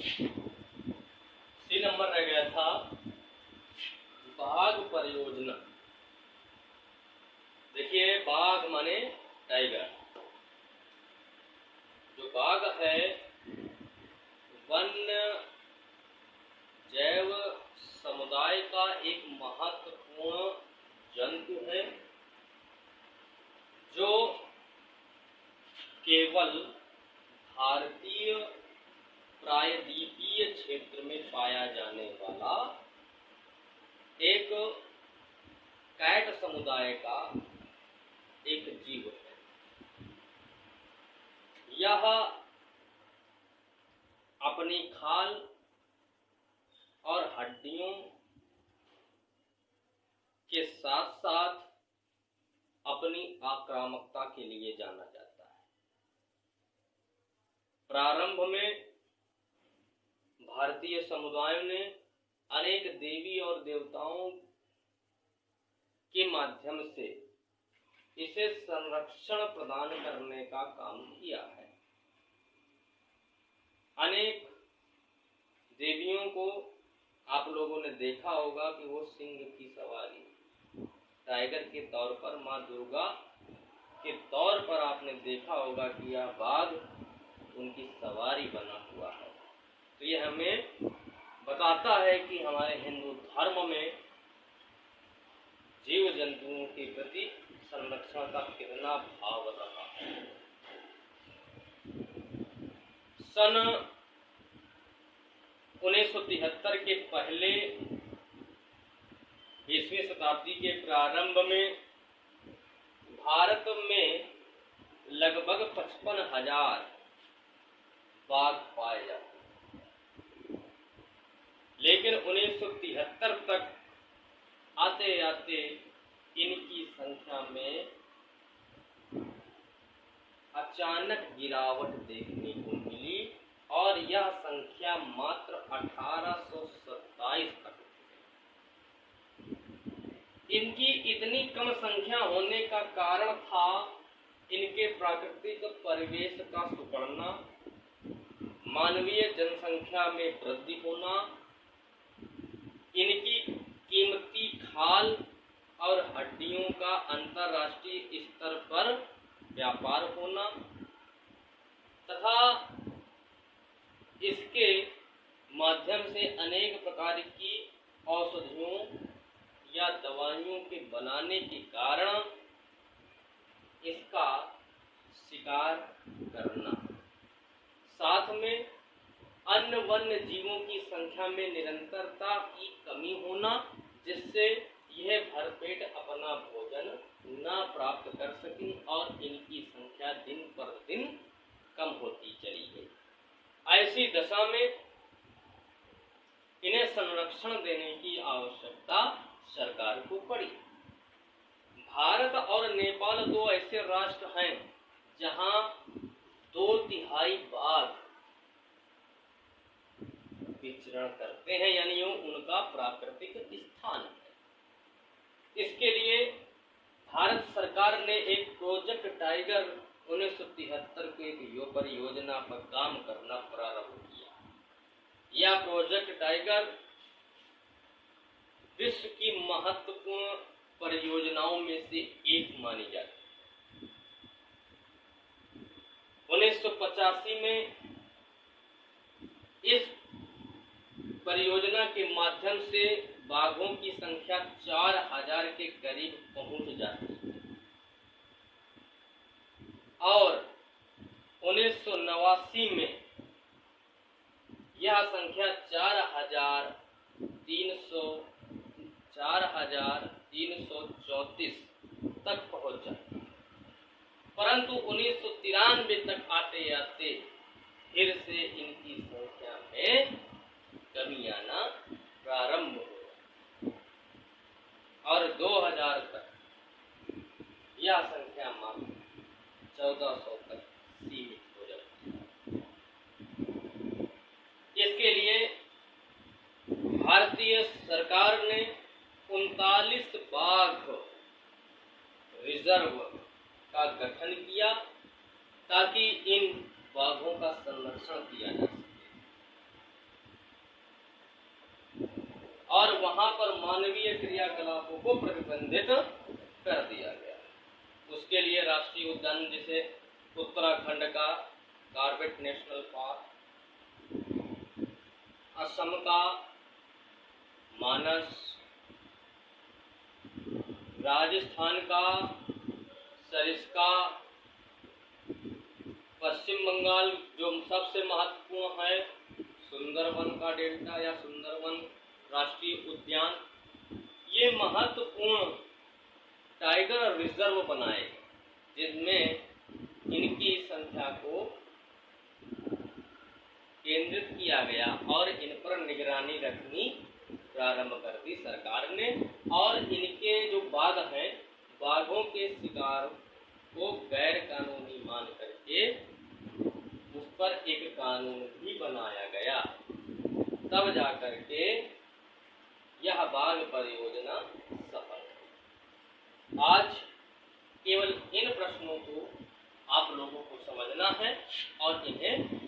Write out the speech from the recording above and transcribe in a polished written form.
सी number रह गया था बाघ परियोजना। देखिए, बाघ माने टाइगर। जो बाघ है वन्य जैव समुदाय का एक महत्वपूर्ण जंतु है जो केवल भारतीय प्रायद्वीपीय क्षेत्र में पाया जाने वाला एक कैट समुदाय का एक जीव है। यह अपनी खाल और हड्डियों के साथ साथ अपनी आक्रामकता के लिए जाना जाता है। प्रारंभ में भारतीय समुदायों ने अनेक देवी और देवताओं के माध्यम से इसे संरक्षण प्रदान करने का काम किया है। अनेक देवियों को आप लोगों ने देखा होगा कि वो सिंह की सवारी, टाइगर के तौर पर माँ दुर्गा के तौर पर आपने देखा होगा कि यह बाघ उनकी सवारी बना हुआ है। तो ये हमें बताता है कि हमारे हिंदू धर्म में जीव जंतुओं के प्रति संरक्षण का कितना भाव रहा है। सन 1973 के पहले 20वीं शताब्दी के प्रारंभ में भारत में लगभग 55,000 बाघ पाए जाते, लेकिन 1973 तक आते आते इनकी संख्या में अचानक गिरावट देखने को मिली और यह संख्या मात्र 1827 तक। इनकी इतनी कम संख्या होने का कारण था इनके प्राकृतिक परिवेश का सुपड़ना, मानवीय जनसंख्या में वृद्धि होना, इनकी कीमती खाल और हड्डियों का अंतर्राष्ट्रीय स्तर पर व्यापार होना तथा इसके माध्यम से अनेक प्रकार की औषधियों या दवाइयों के बनाने के कारण इसका शिकार करना, साथ में अन्य वन्य जीवों की संख्या में निरंतरता की कमी होना, जिससे यह भरपेट अपना भोजन न प्राप्त कर सकें और इनकी संख्या दिन पर दिन कम होती चली गई। ऐसी दशा में इन्हें संरक्षण देने की आवश्यकता सरकार को पड़ी। भारत और नेपाल दो ऐसे राष्ट्र हैं जहां 2/3 बाघ विचरण करते हैं, यानी उनका प्राकृतिक स्थान है। इसके लिए भारत सरकार ने एक प्रोजेक्ट टाइगर 1973 के एक परियोजना पर काम करना प्रारंभ किया। यह प्रोजेक्ट टाइगर विश्व की महत्वपूर्ण परियोजनाओं में से एक मानी जाती है। 1985 में इस परियोजना के माध्यम से बाघों की संख्या 4000 के करीब पहुंच जाती है और 1989 में यह संख्या 4,334 तक पहुंच जाती है। परंतु 1993 तक आते आते फिर से इनकी संख्या में कमी आना प्रारंभ हुआ और 2000 तक यह संख्या मात्र 1400 तक सीमित हो जाती है। इसके लिए भारतीय सरकार ने 39 बाघ रिजर्व का गठन किया ताकि इन बाघों का संरक्षण किया जा सके। और वहां पर मानवीय क्रियाकलापों को प्रतिबंधित कर दिया गया। उसके लिए राष्ट्रीय उद्यान जैसे उत्तराखंड का कॉर्बेट नेशनल पार्क, असम का मानस, राजस्थान का सरिस्का, पश्चिम बंगाल जो सबसे महत्वपूर्ण है सुंदरवन का डेल्टा या सुंदरवन राष्ट्रीय उद्यान, ये महत्वपूर्ण टाइगर रिजर्व बनाए जिनमें इनकी संख्या को केंद्रित किया गया और इन पर निगरानी रखनी प्रारंभ कर दी सरकार ने। और इनके जो बाघ हैं, बाघों के शिकार को गैर कानूनी मान करके उस पर एक कानून भी बनाया गया, तब जाकर के यह बाघ परियोजना सफल है। आज केवल इन प्रश्नों को आप लोगों को समझना है और इन्हें